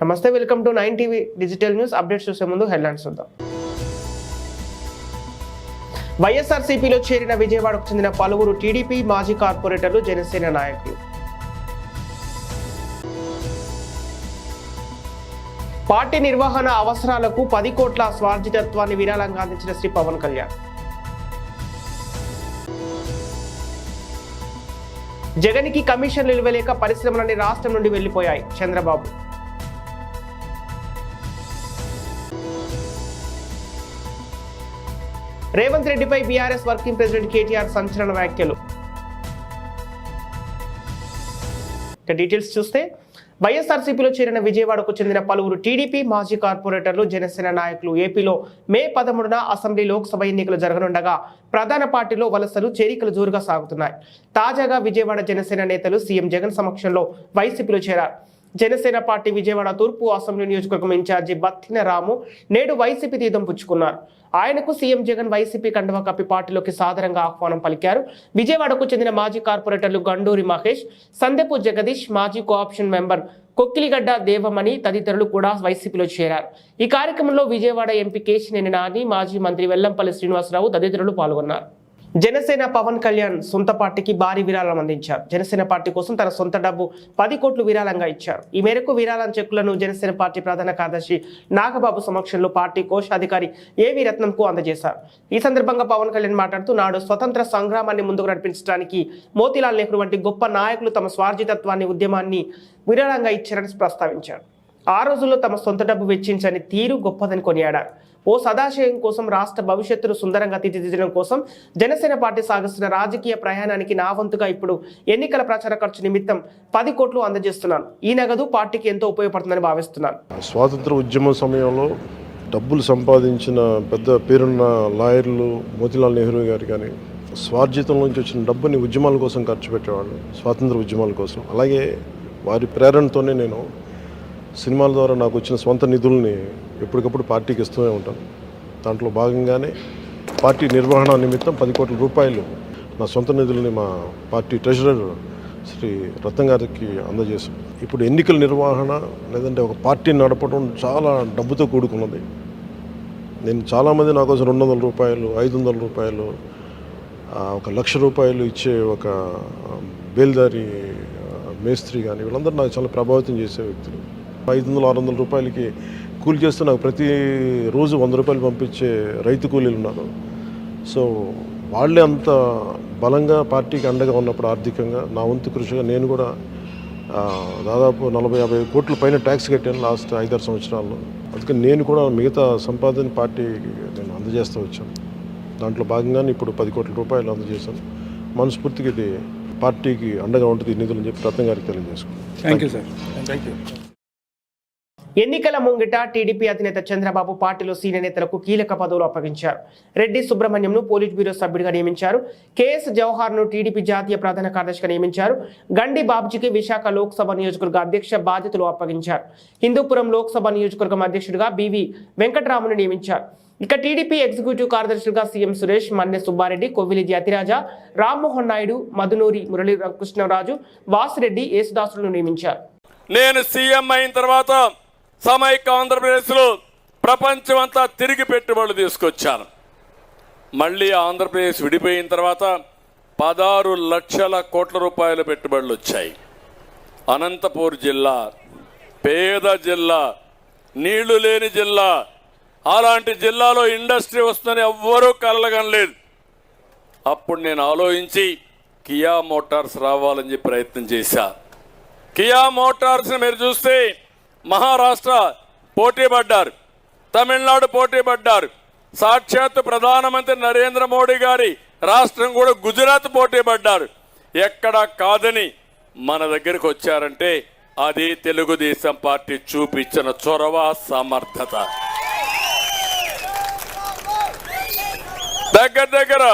నమస్తే, welcome to 9 TV digital news. Updates చూసే ముందు హెడ్లైన్స్ చూద్దాం. వైఎస్ఆర్సీపీలో చేరిన విజయవాడకు చెందిన పలువురు టీడీపీ మాజీ కార్పొరేటర్లు, జనసేన నాయకులు. పార్టీ నిర్వహణ అవసరాలకు 10 కోట్ల స్వార్జితత్వాన్ని విరాళంగా అందించిన శ్రీ పవన్ కళ్యాణ్. జగన్కి కమిషన్లు ఇవ్వలేక పరిశ్రమలన్నీ రాష్ట్రం నుండి వెళ్లిపోయాయి, చంద్రబాబు. రేవంత్ రెడ్డిపై బీఆర్ఎస్ వర్కింగ్ ప్రెసిడెంట్ కేటీఆర్ సంచలన వ్యాఖ్యలు. డీటెయిల్స్ చూస్తే, వైఎస్ఆర్సీపీలో చేరిన విజయవాడకు చెందిన పలువురు టీడీపీ మాజీ కార్పొరేటర్లు, జనసేన నాయకులు ఏపీలో మే 13న అసెంబ్లీ, లోక్సభ ఎన్నికలు జరగనుండగా ప్రధాన పార్టీలో వలసలు, చేరికలు జోరుగా సాగుతున్నాయి. తాజాగా విజయవాడ జనసేన నేతలు సీఎం జగన్ సమక్షంలో వైసీపీలో చేరారు. జనసేన పార్టీ విజయవాడ తూర్పు అసెంబ్లీ నియోజకవర్గం ఇన్ఛార్జి బత్తిన రాము నేడు వైసీపీ తీర్థం పుచ్చుకున్నారు. ఆయనకు సీఎం జగన్ వైసీపీ కండువా కప్పి పార్టీలోకి సాదరంగా ఆహ్వానం పలికారు. విజయవాడకు చెందిన మాజీ కార్పొరేటర్లు గండూరి మహేష్, సందెపు జగదీష్, మాజీ కోఆప్షన్ మెంబర్ కొక్కిలిగడ్డ దేవమణి తదితరులు కూడా వైసీపీలో చేరారు. ఈ కార్యక్రమంలో విజయవాడ ఎంపీ కేశినేని నాని, మాజీ మంత్రి వెల్లంపల్లి శ్రీనివాసరావు తదితరులు పాల్గొన్నారు. జనసేన పవన్ కళ్యాణ్ సొంత పార్టీకి భారీ విరాళం అందించారు. జనసేన పార్టీ కోసం తన సొంత డబ్బు 10 కోట్లు విరాళంగా ఇచ్చారు. ఈ మేరకు విరాళం చెక్కులను జనసేన పార్టీ ప్రధాన కార్యదర్శి నాగబాబు సమక్షంలో పార్టీ కోశాధికారి ఏవి రత్నంకు అందజేశారు. ఈ సందర్భంగా పవన్ కళ్యాణ్ మాట్లాడుతూ, నాడు స్వతంత్ర సంగ్రామాన్ని ముందుకు నడిపించడానికి మోతీలాల్ నెహ్రూ వంటి గొప్ప నాయకులు తమ స్వార్జితత్వాన్ని, ఉద్యమాన్ని విరాళంగా ఇచ్చారని ప్రస్తావించారు. ఆ రోజుల్లో తమ సొంత డబ్బు వెచ్చించని తీరు గొప్పదని కొనియాడారు. ఓ సదాశయం కోసం, రాష్ట్ర భవిష్యత్తును సుందరంగా తీర్చిదిద్దడం కోసం జనసేన పార్టీ సాగిస్తున్న రాజకీయ ప్రయాణానికి నా వంతుగా ఇప్పుడు ఎన్నికల ప్రచార ఖర్చు నిమిత్తం 10 కోట్లు అందజేస్తున్నాను. ఈ నగదు పార్టీకి ఎంతో ఉపయోగపడుతుందని భావిస్తున్నాను. స్వాతంత్ర ఉద్యమ సమయంలో డబ్బులు సంపాదించిన పెద్ద పేరున్న లాయర్లు మోతీలాల్ నెహ్రూ గారు కానీ స్వార్జితం నుంచి వచ్చిన డబ్బుని ఉద్యమాల కోసం ఖర్చు పెట్టేవాళ్ళు, స్వాతంత్ర ఉద్యమాల కోసం. అలాగే వారి ప్రేరణతోనే నేను సినిమాల ద్వారా నాకు వచ్చిన స్వంత నిధుల్ని ఎప్పటికప్పుడు పార్టీకి ఇస్తూనే ఉంటాను. దాంట్లో భాగంగానే పార్టీ నిర్వహణ నిమిత్తం 10 కోట్ల రూపాయలు నా సొంత నిధుల్ని మా పార్టీ ట్రెజరర్ శ్రీ రత్నం గారికి అందజేశాం. ఇప్పుడు ఎన్నికల నిర్వహణ లేదంటే ఒక పార్టీని నడపడం చాలా డబ్బుతో కూడుకున్నది. నేను చాలామంది నా కోసం 200 రూపాయలు, 500 రూపాయలు, 1,00,000 రూపాయలు ఇచ్చే ఒక బేల్దారి మేస్త్రి కానీ వీళ్ళందరూ నాకు చాలా ప్రభావితం చేసే వ్యక్తులు. 500-600 రూపాయలకి కూలి చేస్తూ నాకు ప్రతి రోజు 100 రూపాయలు పంపించే రైతు కూలీలు ఉన్నారు. సో వాళ్ళే అంత బలంగా పార్టీకి అండగా ఉన్నప్పుడు ఆర్థికంగా నా వంతు కృషిగా నేను కూడా దాదాపు 40-50 కోట్ల పైన ట్యాక్స్ కట్టాను లాస్ట్ 5-6 సంవత్సరాల్లో. అందుకని నేను కూడా మిగతా సంపాదన పార్టీకి నేను అందజేస్తూ వచ్చాను. దాంట్లో భాగంగానే ఇప్పుడు 10 కోట్ల రూపాయలు అందజేశాను. మనస్ఫూర్తిగా ఇది పార్టీకి అండగా ఉంటుంది ఈ నిధులు అని చెప్పి రత్నం గారికి తెలియజేసుకున్నాను. Thank you sir. Thank you. ఎన్నికల ముంగిట టీడీపీ అధినేత చంద్రబాబు పార్టీలో సీనియర్ నేతలకు కీలక పదవులు అప్పగించారు. రెడ్డి సుబ్రహ్మణ్యంను పోలిట్ బ్యూరో సభ్యుడిగా నియమించారు. కేఎస్ జవహర్ను టీడీపీ జాతీయ ప్రధాన కార్యదర్శిగా నియమించారు. గండి బాబ్జీకి విశాఖ లోక్సభ నియోజకవర్గ అధ్యక్ష బాధ్యతలు అప్పగించారు. హిందూపురం లోక్సభ నియోజకవర్గం అధ్యక్షుడిగా బివి వెంకటరామును నియమించారు. ఇక టీడీపీ ఎగ్జిక్యూటివ్ కార్యదర్శులుగా సీఎం సురేష్, మన్నె సుబ్బారెడ్డి, కొవ్విలి యతిరాజ, రామ్మోహన్ నాయుడు, మధునూరి మురళీ కృష్ణరాజు, వాసిరెడ్డి, యేసుదాసులను నియమించారు. నేను సీఎం అయిన తర్వాత సమైక్య ఆంధ్రప్రదేశ్లో ప్రపంచం అంతా తిరిగి పెట్టుబడులు తీసుకొచ్చాను. మళ్ళీ ఆంధ్రప్రదేశ్ విడిపోయిన తర్వాత 16 లక్షల కోట్ల రూపాయల పెట్టుబడులు వచ్చాయి. అనంతపూర్ జిల్లా పేద జిల్లా, నీళ్లు లేని జిల్లా. అలాంటి జిల్లాలో ఇండస్ట్రీ వస్తుందని ఎవ్వరూ కలగనలేదు. అప్పుడు నేను ఆలోచించి కియా మోటార్స్ రావాలని చెప్పి ప్రయత్నం చేశా. కియా మోటార్స్ మీరు చూస్తే మహారాష్ట్ర పోటీ పడ్డారు, తమిళనాడు పోటీ పడ్డారు, సాక్షాత్ ప్రధానమంత్రి నరేంద్ర మోడీ గారి రాష్ట్రం కూడా గుజరాత్ పోటీ పడ్డారు. ఎక్కడా కాదని మన దగ్గరికి వచ్చారంటే అది తెలుగుదేశం పార్టీ చూపించిన చొరవ, సమర్థత. దగ్గర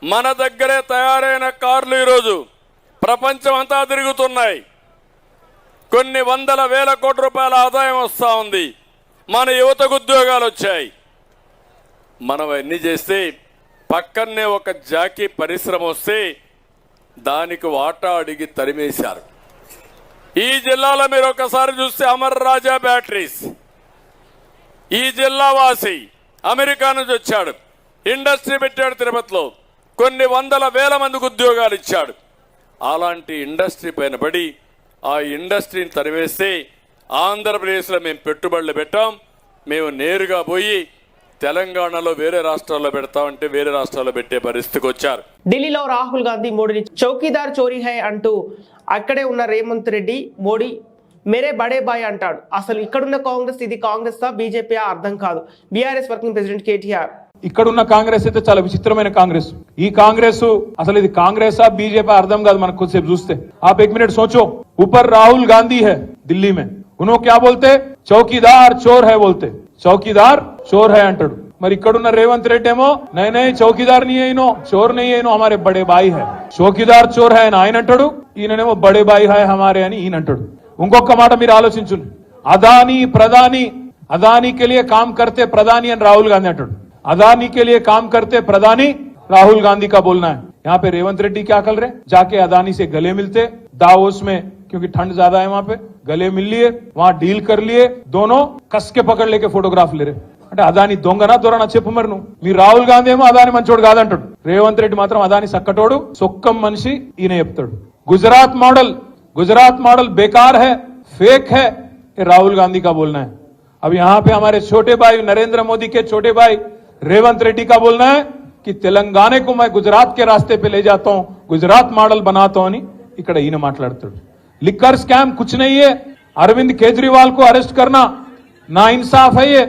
మన దగ్గరే తయారైన కార్లు ఈరోజు ప్రపంచం అంతా తిరుగుతున్నాయి. కొన్ని 100,000 కోట్ల రూపాయల ఆదాయం వస్తూ ఉంది. మన యువతకు ఉద్యోగాలు వచ్చాయి. మనం అన్నీ చేస్తే పక్కనే ఒక జాకీ పరిశ్రమ వస్తే దానికి వాటా అడిగి తరిమేశారు. ఈ జిల్లాలో మీరు ఒకసారి చూస్తే అమర్ రాజా బ్యాటరీస్, ఈ జిల్లా వాసి అమెరికా నుంచి వచ్చాడు, ఇండస్ట్రీ పెట్టాడు తిరుపతిలో, కొన్ని వందల వేల మందికి ఉద్యోగాలు ఇచ్చాడు. అలాంటి ఇండస్ట్రీ పైన పడి ఆ ఇండస్ట్రీని తరివేస్తే ఆంధ్రప్రదేశ్లో మేము పెట్టుబడులు పెట్టాం. మేము నేరుగా పోయి తెలంగాణలో వేరే రాష్ట్రాల్లో పెడతామంటే వేరే రాష్ట్రాల్లో పెట్టే పరిస్థితికి వచ్చారు. ఢిల్లీలో రాహుల్ గాంధీ మోడీని చౌకీదార్ చోరీ హై అంటూ అక్కడే ఉన్న రేవంత్ రెడ్డి మోడీ మేరే బడే బాయ్ అంటాడు. అసలు ఇక్కడున్న కాంగ్రెస్ ఇది కాంగ్రెస్ బీజేపీ అర్థం కాదు. బీఆర్ఎస్ వర్కింగ్ ప్రెసిడెంట్ కేటీఆర్ ఇక్కడున్న కాంగ్రెస్ అయితే చాలా విచిత్రమైన కాంగ్రెస్. ఈ కాంగ్రెస్ అసలు ఇది కాంగ్రెసా బీజేపీ అర్థం కాదు మనకు కొద్దిసేపు చూస్తే. आप एक मिनट सोचो, ऊपर राहुल गांधी है दिल्ली में, उन्होंने क्या बोलते, चौकीदार चोर है बोलते, चौकीदार चोर है అంటాడు. మరి ఇక్కడున్న రేవంత్ రెడ్డి ఏమో నై చౌకీదార్ నీ అయినో చోర్ నీ అయినో హమారే బడే బాయి హై, చౌకీదార్ చోర్ హై అని ఆయన అంటాడు, ఈయననేమో బడే బాయి హై హమారే అని ఈయన అంటాడు. ఇంకొక మాట మీరు ఆలోచించండి, అదానీ ప్రధాని, అదానీ के लिए काम करते प्रधानी అని రాహుల్ గాంధీ అంటాడు. अदानी के लिए काम करते प्रधानी राहुल गांधी का बोलना है. यहाँ पे रेवंत रेड्डी क्या कर रहे, जाके अदानी से गले मिलते दावोस में, क्योंकि ठंड ज्यादा है वहां पे, गले मिल लिए, वहां डील कर लिए, दोनों कस के पकड़ लेके फोटोग्राफ ले रहे. అంటే అదాని దొంగనా దొరనా చెప్పు మరి నువ్వు. మీ రాహుల్ గాంధీ ఏమో అదాని మంచోడు కాదంటాడు, రేవంత్ రెడ్డి మాత్రం అదాని సక్కటోడు సొక్కం మనిషి ఈయన చెప్తాడు. गुजरात मॉडल बेकार है, फेक है, ये राहुल गांधी का बोलना है. अब यहाँ पे हमारे छोटे भाई नरेंद्र मोदी के छोटे भाई रेवंत रेड्डी का बोलना है कि तेलंगाना को मैं गुजरात के रास्ते पे ले जाता हूं, गुजरात मॉडल बनाता हूं అని ఇక్కడ ఈయన మాట్లాడుతాడు. लिक्कर स्कैम कुछ नहीं है, अरविंद केजरीवाल को अरेस्ट करना ना इंसाफ है, ये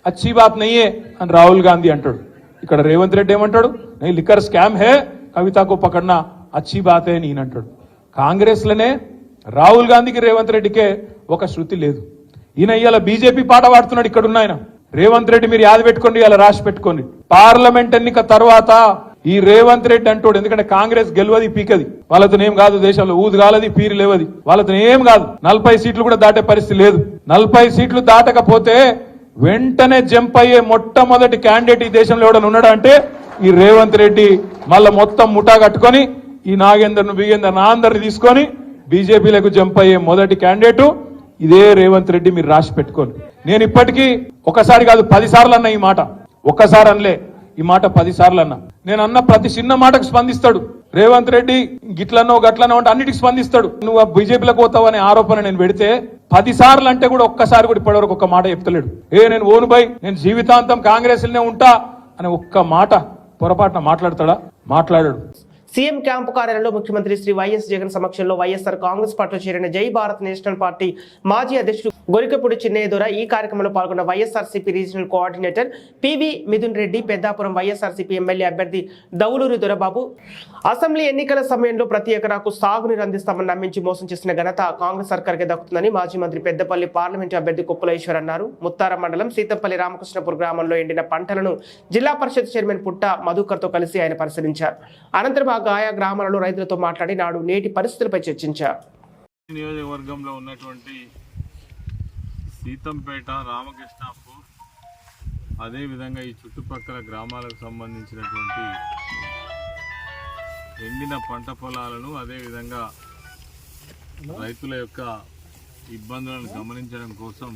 अच्छी बात नहीं है అని రాహుల్ గాంధీ అంటాడు. ఇక్కడ రేవంత్ రెడ్డి ఏమంటాడు, नहीं लिक्कर स्कैम है, कविता को पकड़ना अच्छी बात है అని ఈయన అంటాడు. కాంగ్రెస్ లోనే రాహుల్ గాంధీకి రేవంత్ రెడ్డికే ఒక శృతి లేదు. ఈయన ఇవాళ బీజేపీ పాట పాడుతున్నాడు. ఇక్కడ ఉన్న ఆయన రేవంత్ రెడ్డి మీరు యాద పెట్టుకోండి, ఇలా రాసి పెట్టుకోండి, పార్లమెంట్ ఎన్నిక తర్వాత ఈ రేవంత్ రెడ్డి అంటాడు, ఎందుకంటే కాంగ్రెస్ గెలవది పీకది, వాళ్ళతో ఏం కాదు, దేశంలో ఊదు కాలది పీరు లేవది, వాళ్ళతో ఏం కాదు, 40 సీట్లు కూడా దాటే పరిస్థితి లేదు. 40 సీట్లు దాటకపోతే వెంటనే జంప్ అయ్యే మొట్టమొదటి క్యాండిడేట్ ఈ దేశంలో ఎవడన్నా ఉన్నాడా అంటే ఈ రేవంత్ రెడ్డి. మళ్ళా మొత్తం ముఠా కట్టుకొని ఈ నాగేందర్ను బిగేందర్ అందరిని తీసుకొని బీజేపీలకు జంప్ అయ్యే మొదటి క్యాండిడేట్ ఇదే రేవంత్ రెడ్డి. మీరు రాసి పెట్టుకోండి. నేను ఇప్పటికీ ఒకసారి కాదు 10 సార్లు అన్నా ఈ మాట, ఒక్కసారి అనలే ఈ మాట 10 సార్లు అన్నా. నేను అన్న ప్రతి చిన్న మాటకు స్పందిస్తాడు రేవంత్ రెడ్డి. గిట్లనో గట్లనో అంటే అన్నిటికి స్పందిస్తాడు. నువ్వు బీజేపీలకు పోతావు అనే ఆరోపణ నేను పెడితే 10 సార్లు అంటే కూడా ఒక్కసారి కూడా ఇప్పటివరకు ఒక్క మాట చెప్తలేడు. నేను ఓను బై, నేను జీవితాంతం కాంగ్రెస్ లోనే ఉంటా అని ఒక్క మాట పొరపాటున మాట్లాడతాడా? మాట్లాడాడు. సీఎం క్యాంపు కార్యాలయంలో ముఖ్యమంత్రి శ్రీ వైఎస్ జగన్ సమక్షంలో వైఎస్ఆర్ కాంగ్రెస్ పార్టీలో చేరిన జై భారత్ నేషనల్ పార్టీ మాజీ అధ్యక్షుడు గొరికపూడి చిన్నయ్య దొర. ఈ కార్యక్రమంలో పాల్గొన్న YSRCP regional coordinator PV Mithun Reddy, Peddapuram YSRCP MLA అభ్యర్థి దౌలూరి దొరబాబు. అసెంబ్లీ ఎన్నికల సమయంలో ప్రతి ఎకరాకు సాగునీరు అందిస్తామని నమ్మించి మోసం చేసిన ఘనత కాంగ్రెస్ సర్కార్కే దక్కుతుందని మాజీ మంత్రి పెద్దపల్లి పార్లమెంటు అభ్యర్థి కుప్పల ఈశ్వర్ అన్నారు. ముత్తార మండలం సీతంపల్లి రామకృష్ణపూర్ గ్రామంలో ఎండిన పంటలను జిల్లా పరిషత్ చైర్మన్ పుట్ట మధుకర్తో కలిసి ఆయన పరిశీలించారు. అనంతరం ఆయా గ్రామాలలో రైతులతో మాట్లాడి నాడు నేటి పరిస్థితులపై చర్చించారు. నియోజకవర్గంలో ఉన్నటువంటి సీతంపేట, రామకృష్ణాపూర్, అదేవిధంగా ఈ చుట్టుపక్కల గ్రామాలకు సంబంధించినటువంటి ఎండిన పంట పొలాలను, అదేవిధంగా రైతుల యొక్క ఇబ్బందులను గమనించడం కోసం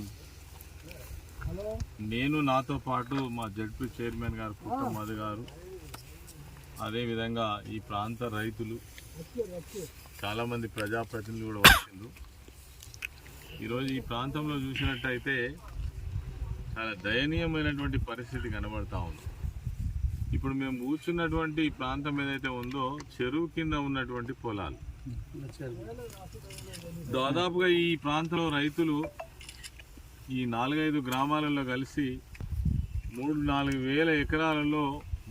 నేను, నాతో పాటు మా జడ్పీ చైర్మన్ గారు పుట్ట మధు గారు, అదేవిధంగా ఈ ప్రాంత రైతులు, చాలామంది ప్రజాప్రతినిధులు కూడా వచ్చిండ్రు. ఈరోజు ఈ ప్రాంతంలో చూసినట్టయితే చాలా దయనీయమైనటువంటి పరిస్థితి కనబడతా ఉంది. ఇప్పుడు మేము కూర్చున్నటువంటి ఈ ప్రాంతం ఏదైతే ఉందో చెరువు కింద ఉన్నటువంటి పొలాలు. దాదాపుగా ఈ ప్రాంతంలో రైతులు ఈ 4-5 గ్రామాలలో కలిసి 3-4 వేల ఎకరాలలో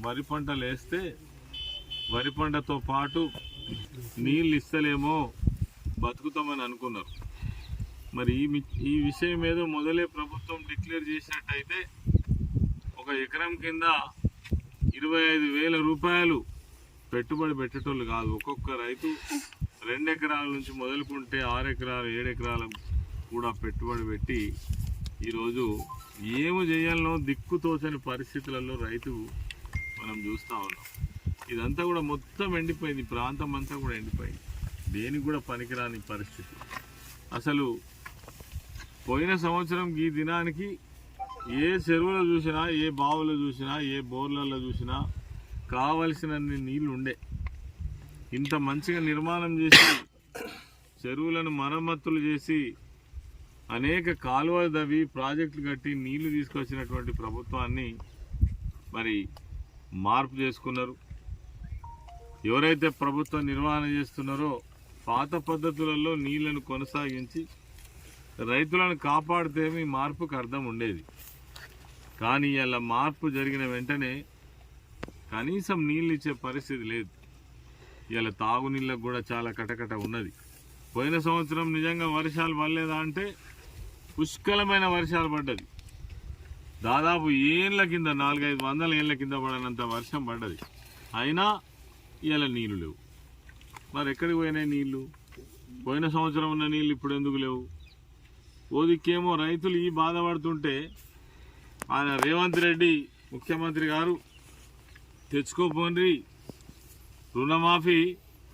వరి పంటలు వేస్తే వరి పంటతో పాటు నీళ్ళు ఇస్తలేమో బతుకుతామని అనుకున్నారు. మరి ఈ విషయం ఏదో మొదలే ప్రభుత్వం డిక్లేర్ చేసినట్టయితే ఒక ఎకరం కింద 25,000 రూపాయలు పెట్టుబడి పెట్టేటోళ్ళు కాదు. ఒక్కొక్క రైతు 2 ఎకరాల నుంచి మొదలుకుంటే 6 ఎకరాలు 7 ఎకరాలు కూడా పెట్టుబడి పెట్టి ఈరోజు ఏమి చేయాలనో దిక్కుతోచని పరిస్థితులలో రైతు మనం చూస్తూ ఉన్నాం. ఇదంతా కూడా మొత్తం ఎండిపోయింది, ప్రాంతం అంతా కూడా ఎండిపోయింది, దేనికి కూడా పనికిరాని పరిస్థితి. అసలు పోయిన సంవత్సరం ఈ దినానికి ఏ చెరువులో చూసినా, ఏ బావులో చూసినా, ఏ బోర్లలో చూసినా కావలసినన్ని నీళ్లు ఉండే. ఇంత మంచిగా నిర్మాణం చేసి చెరువులను మరమ్మతులు చేసి అనేక కాలువలు దవ్వి ప్రాజెక్టులు కట్టి నీళ్లు తీసుకొచ్చినటువంటి ప్రభుత్వాన్ని మరి మార్పు చేసుకున్నారు. ఎవరైతే ప్రభుత్వం నిర్వహణ చేస్తున్నారో పాత పద్ధతులలో నీళ్లను కొనసాగించి రైతులను కాపాడితే మీ మార్పుకు అర్థం ఉండేది. కానీ ఇలా మార్పు జరిగిన వెంటనే కనీసం నీళ్ళు ఇచ్చే పరిస్థితి లేదు. ఇలా తాగునీళ్ళకు కూడా చాలా కటకట ఉన్నది. పోయిన సంవత్సరం నిజంగా వర్షాలు పడలేదా అంటే పుష్కలమైన వర్షాలు పడ్డది. దాదాపు ఏళ్ళ కింద 400-500 ఏళ్ళ కింద పడనంత వర్షం పడ్డది. అయినా ఇలా నీళ్ళు లేవు. మరి ఎక్కడికి పోయినాయి నీళ్ళు? పోయిన సంవత్సరం ఉన్న నీళ్ళు ఇప్పుడు ఎందుకు లేవు? ఓదికేమో రైతులు ఈ బాధపడుతుంటే ఆయన రేవంత్ రెడ్డి ముఖ్యమంత్రి గారు తెచ్చుకోపోండి, రుణమాఫీ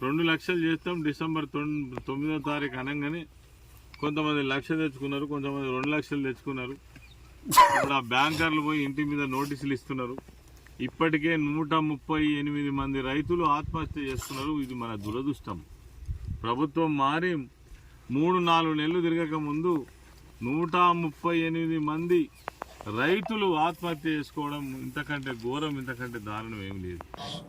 2 లక్షలు చేస్తాం డిసెంబర్ 9వ తారీఖు అనగానే కొంతమంది 1 లక్ష తెచ్చుకున్నారు, కొంతమంది 2 లక్షలు తెచ్చుకున్నారు. ఇప్పుడు ఆ బ్యాంకర్లు పోయి ఇంటి మీద నోటీసులు ఇస్తున్నారు. ఇప్పటికే 138 మంది రైతులు ఆత్మహత్య చేస్తున్నారు. ఇది మన దురదృష్టం. ప్రభుత్వం మారి 3-4 నెలలు తిరగక ముందు 138 మంది రైతులు ఆత్మహత్య చేసుకోవడం ఇంతకంటే ఘోరం, ఇంతకంటే దారుణం ఏమి లేదు.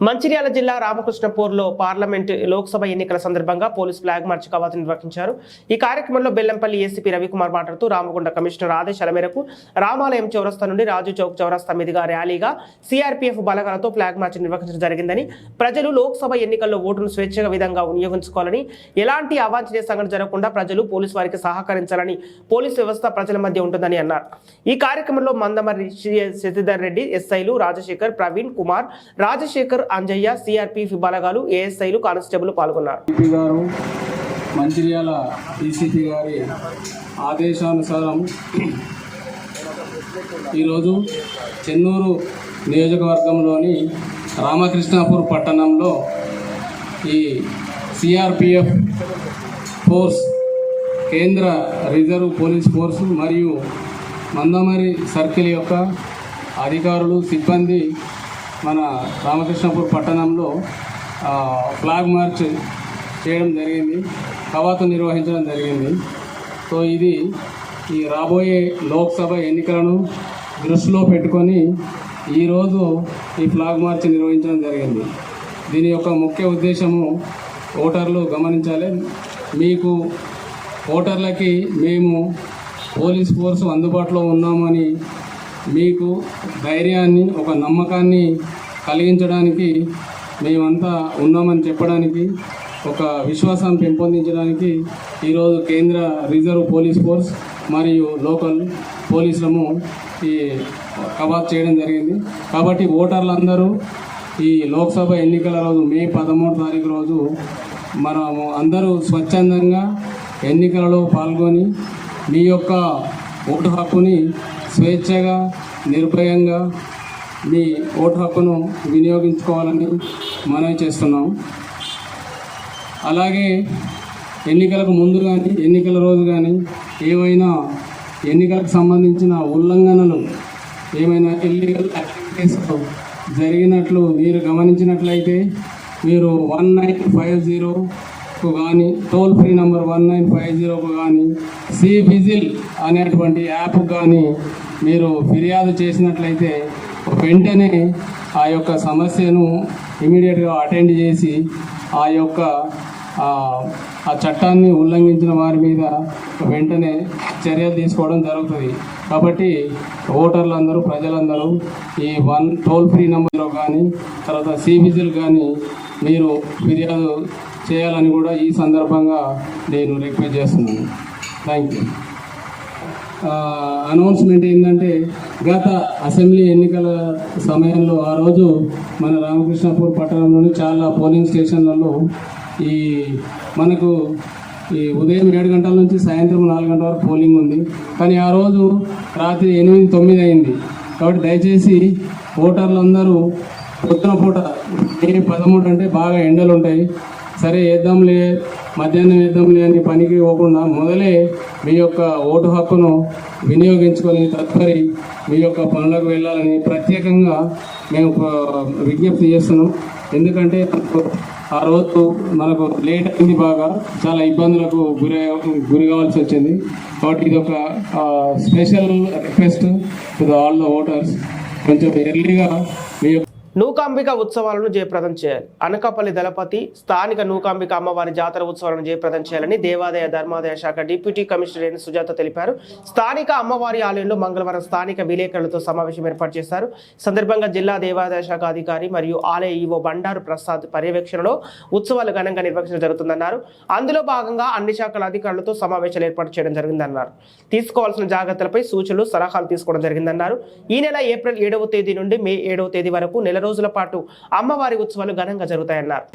మంచిర్యాల జిల్లా రామకృష్ణపూర్లో పార్లమెంట్ లోక్సభ ఎన్నికల సందర్భంగా పోలీస్ ఫ్లాగ్ మార్చ్ కవాతు నిర్వహించారు. ఈ కార్యక్రమంలో బెల్లంపల్లి ఏసీపీ రవికుమార్ మాట్లాడుతూ రామగుండ కమిషనర్ ఆదేశాల మేరకు రామాలయం చౌరస్తా నుండి రాజు చౌక్ చౌరస్తా మీదుగా ర్యాలీగా సిఆర్పీఎఫ్ బలగాలతో ఫ్లాగ్ మార్చ్ నిర్వహించడం జరిగిందని, ప్రజలు లోక్సభ ఎన్నికల్లో ఓటును స్వేచ్ఛగా విధంగా వినియోగించుకోవాలని, ఎలాంటి అవాంఛనీయ సంఘటన జరగకుండా ప్రజలు పోలీసు వారికి సహకరించాలని పోలీసు వ్యవస్థ ప్రజల మధ్య ఉంటుందని అన్నారు. ఈ కార్యక్రమంలో మందమరి శశిధర్ రెడ్డి, ఎస్ఐలు రాజశేఖర్, ప్రవీణ్ కుమార్, రాజశేఖర్, అంజయ్య, సిఆర్పీఎఫ్ బలగాలు, ఏఎస్ఐలు, కానిస్టేబుల్ పాల్గొన్నారు. మంచిర్యాల డీసీపీ గారి ఆదేశానుసారం ఈరోజు చెన్నూరు నియోజకవర్గంలోని రామకృష్ణాపూర్ పట్టణంలో ఈ సిఆర్పిఎఫ్ ఫోర్స్, కేంద్ర రిజర్వ్ పోలీస్ ఫోర్సు మరియు మందమరి సర్కిల్ యొక్క అధికారులు, సిబ్బంది మన రామకృష్ణపూర్ పట్టణంలో ఫ్లాగ్ మార్చ్ చేయడం జరిగింది, కవాతు నిర్వహించడం జరిగింది. సో ఇది ఈ రాబోయే లోక్సభ ఎన్నికలను దృష్టిలో పెట్టుకొని ఈరోజు ఈ ఫ్లాగ్ మార్చ్ నిర్వహించడం జరిగింది. దీని యొక్క ముఖ్య ఉద్దేశము ఓటర్లు గమనించాలి. మీకు ఓటర్లకి మేము పోలీస్ ఫోర్సు అందుబాటులో ఉన్నామని మీకు ధైర్యాన్ని, ఒక నమ్మకాన్ని కలిగించడానికి, మేమంతా ఉన్నామని చెప్పడానికి, ఒక విశ్వాసాన్ని పెంపొందించడానికి ఈరోజు కేంద్ర రిజర్వ్ పోలీస్ ఫోర్స్ మరియు లోకల్ పోలీసులము ఈ కవాతు చేయడం జరిగింది. కాబట్టి ఓటర్లందరూ ఈ లోక్సభ ఎన్నికల రోజు మే 13వ తారీఖు రోజు మనము అందరూ స్వచ్ఛందంగా ఎన్నికలలో పాల్గొని మీ యొక్క ఓటు హక్కుని స్వేచ్ఛగా, నిర్భయంగా మీ ఓటు హక్కును వినియోగించుకోవాలని మనవి చేస్తున్నాం. అలాగే ఎన్నికలకు ముందు కానీ, ఎన్నికల రోజు కానీ ఏవైనా ఎన్నికలకు సంబంధించిన ఉల్లంఘనలు, ఏమైనా ఇల్లీగల్ యాక్టివిటీస్ జరిగినట్లు మీరు గమనించినట్లయితే మీరు 1950కు కానీ, టోల్ ఫ్రీ నంబర్ 1950కు కానీ, సి విజిల్ అనేటువంటి యాప్ కానీ మీరు ఫిర్యాదు చేసినట్లయితే వెంటనే ఆ యొక్క సమస్యను ఇమీడియట్గా అటెండ్ చేసి ఆ యొక్క ఆ చట్టాన్ని ఉల్లంఘించిన వారి మీద వెంటనే చర్యలు తీసుకోవడం జరుగుతుంది. కాబట్టి ఓటర్లందరూ, ప్రజలందరూ ఈ టోల్ ఫ్రీ నెంబర్ కానీ, తర్వాత సి విజిల్ కానీ మీరు ఫిర్యాదు చేయాలని కూడా ఈ సందర్భంగా నేను రిక్వెస్ట్ చేస్తున్నాను. Thank you. అనౌన్స్మెంట్ ఏంటంటే, గత అసెంబ్లీ ఎన్నికల సమయంలో ఆ రోజు మన రామకృష్ణపూర్ పట్టణంలోని చాలా పోలింగ్ స్టేషన్లలో మనకు ఉదయం 7 గంటల నుంచి సాయంత్రం 4 గంటల వరకు పోలింగ్ ఉంది. కానీ ఆ రోజు రాత్రి 8-9 అయింది. కాబట్టి దయచేసి ఓటర్లందరూ పొద్దున పూట మే 13 అంటే బాగా ఎండలు ఉంటాయి. సరే వేద్దాంలే మధ్యాహ్నం వేద్దాంలే అని పనికి పోకుండా మొదలే మీ యొక్క ఓటు హక్కును వినియోగించుకొని తదుపరి మీ యొక్క పనులకు వెళ్ళాలని ప్రత్యేకంగా మేము విజ్ఞప్తి చేస్తున్నాం. ఎందుకంటే ఆ రోజు మనకు లేట్ అయింది, బాగా చాలా ఇబ్బందులకు గురి కావాల్సి వచ్చింది. కాబట్టి ఇది ఒక special request to all the voters, కొంచెం ఎర్లీగా మీ నూకాంబిక ఉత్సవాలను జయప్రదం చేయాలి. అనకాపల్లి దళపతి స్థానిక నూకాంబిక అమ్మవారి జాతర ఉత్సవాలను జయప్రదం చేయాలని దేవాదాయ ధర్మాదాయ శాఖ డిప్యూటీ కమిషనర్ సుజాత తెలిపారు. స్థానిక అమ్మవారి ఆలయంలో మంగళవారం స్థానిక విలేకరులతో సమావేశం ఏర్పాటు చేశారు. సందర్భంగా జిల్లా దేవాదాయ శాఖ అధికారి మరియు ఆలయ ఈవో బండారు ప్రసాద్ పర్యవేక్షణలో ఉత్సవాలు ఘనంగా నిర్వహించడం జరుగుతుందన్నారు. అందులో భాగంగా అన్ని శాఖల అధికారులతో సమావేశాలు ఏర్పాటు చేయడం జరిగిందన్నారు. తీసుకోవాల్సిన జాగ్రత్తలపై సూచనలు సలహాలు తీసుకోవడం జరిగిందన్నారు. ఈ నెల ఏప్రిల్ 7వ తేదీ నుండి మే 7వ తేదీ వరకు నెల రోజుల పాటు అమ్మవారి ఉత్సవాలు ఘనంగా జరుగుతాయన్నారు.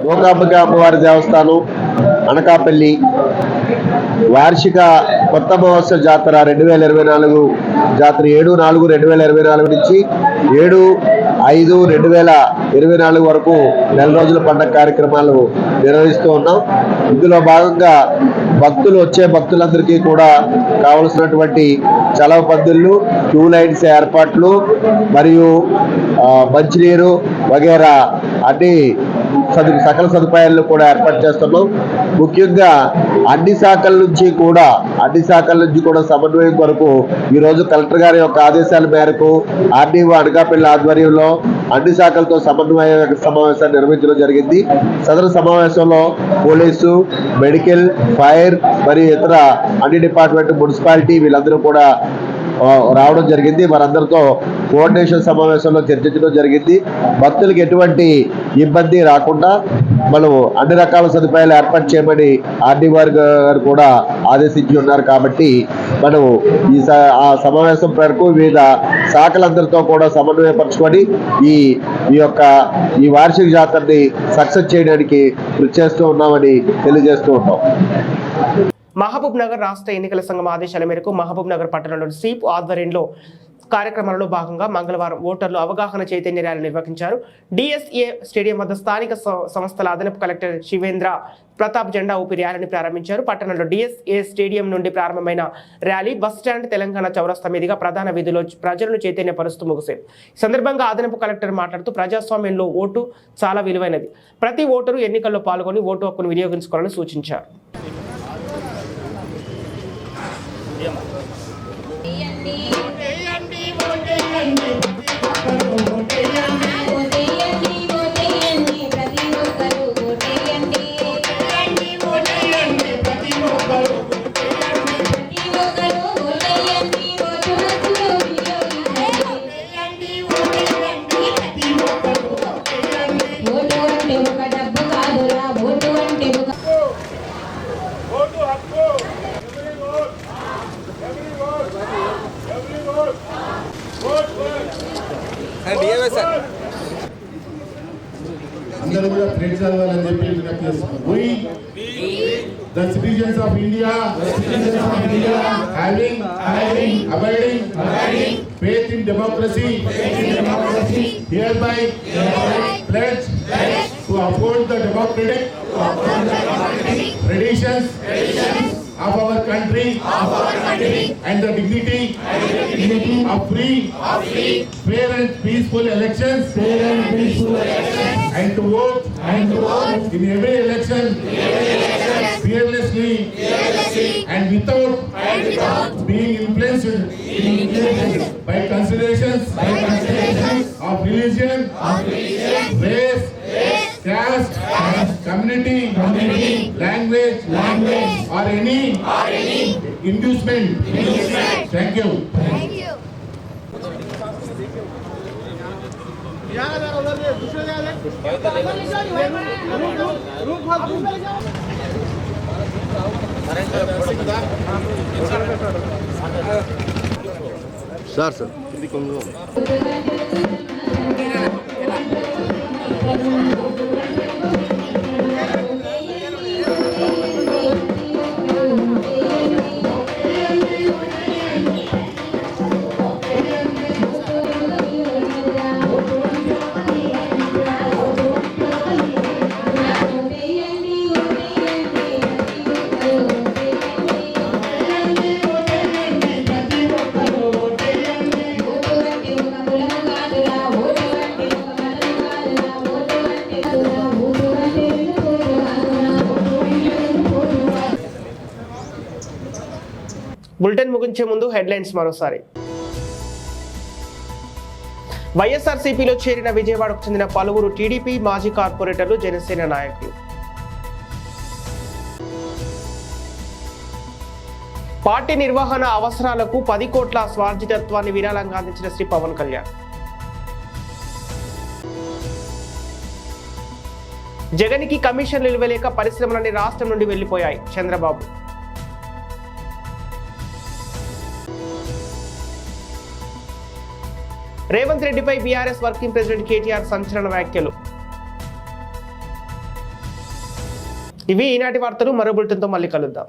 గోకాంబిక అమ్మవారి దేవస్థానం అనకాపల్లి వార్షిక కొత్త మహోత్సవ జాతర 2024 జాతర 7/4/2024 నుంచి 7/5/2024 వరకు నెల రోజుల పండుగ కార్యక్రమాలు నిర్వహిస్తూ ఉన్నాం. ఇందులో భాగంగా వచ్చే భక్తులందరికీ కూడా కావలసినటువంటి చలవ పద్ధతులు, క్యూ లైన్స్ ఏర్పాట్లు మరియు మంచినీరు వగేరా అన్ని సకల సదుపాయాలను కూడా ఏర్పాటు చేస్తున్నాం. ముఖ్యంగా అన్ని శాఖల నుంచి కూడా సమన్వయం కొరకు ఈరోజు కలెక్టర్ గారి యొక్క ఆదేశాల మేరకు ఆర్డీఓ అనకాపల్లి ఆధ్వర్యంలో అన్ని శాఖలతో సమన్వయ సమావేశాన్ని నిర్వహించడం జరిగింది. సదరు సమావేశంలో పోలీసు, మెడికల్, ఫైర్ మరియు ఇతర అన్ని డిపార్ట్మెంట్, మున్సిపాలిటీ వీళ్ళందరూ కూడా రావడం జరిగింది. వారందరితో కోఆర్డినేషన్ సమావేశంలో చర్చించడం జరిగింది. భక్తులకు ఎటువంటి ఇబ్బంది రాకుండా మనం అన్ని రకాల సదుపాయాలు ఏర్పాటు చేయమని ఆర్డీ గారు కూడా ఆదేశించి ఉన్నారు. కాబట్టి మనం ఆ సమావేశం మేరకు వివిధ శాఖలందరితో కూడా సమన్వయపరచుకొని ఈ వార్షిక జాతరని సక్సెస్ చేయడానికి కృషి చేస్తూ ఉన్నామని తెలియజేస్తూ ఉన్నాం. మహబూబ్ నగర్ రాష్ట్ర ఎన్నికల సంఘం ఆదేశాల మేరకు మహబూబ్ నగర్ పట్టణంలోని స్వీప్ ఆధ్వర్యంలో కార్యక్రమాలలో భాగంగా మంగళవారం ఓటర్లు అవగాహన చైతన్య ర్యాలీ నిర్వహించారు. డిఎస్ఏ స్టేడియం వద్ద స్థానిక సంస్థల అదనపు కలెక్టర్ శివేంద్ర ప్రతాప్ జెండా ఊపి ర్యాలీని ప్రారంభించారు. పట్టణంలో డిఎస్ఏ స్టేడియం నుండి ప్రారంభమైన ర్యాలీ బస్టాండ్, తెలంగాణ చౌరస్తా మీదుగా ప్రధాన వీధిలో ప్రజలను చైతన్యపరుస్తూ ముగిసింది. ఈ సందర్భంగా అదనపు కలెక్టర్ మాట్లాడుతూ ప్రజాస్వామ్యంలో ఓటు చాలా విలువైనది. ప్రతి ఓటరు ఎన్నికల్లో పాల్గొని ఓటు హక్కును వినియోగించుకోవాలని సూచించారు. అందరూ కూడా ఫ్రెండ్స్ అవ్వాలని చెప్పి the citizens of India having abiding faith in democracy hereby pledge to uphold the democratic traditions of our country and the dignity of free, fair and peaceful elections and to vote in every election fearlessly and without being influenced by considerations of religion, race, caste, community, language or any inducement. Thank you. Sir bulletin ముగించే ముందు headlines మరోసారి. వైఎస్ఆర్సీపీలో చేరిన విజయవాడకు చెందిన పలువురు TDP మాజీ కార్పొరేటర్లు, జనసేన నాయకులు. పార్టీ నిర్వహణ అవసరాలకు 10 కోట్ల స్వార్జితత్వాన్ని విరాళంగా అందించిన శ్రీ పవన్ కళ్యాణ్. జగన్కి కమిషన్లు ఇవ్వలేక పరిశ్రమలన్నీ రాష్ట్రం నుండి వెళ్లిపోయాయి, చంద్రబాబు. రేవంత్ రెడ్డిపై బీఆర్ఎస్ వర్కింగ్ ప్రెసిడెంట్ కేటీఆర్ సంచలన వ్యాఖ్యలు. ఇవి ఈనాటి వార్తలు. మరో బులెటిన్తో మళ్ళీ కలుద్దాం.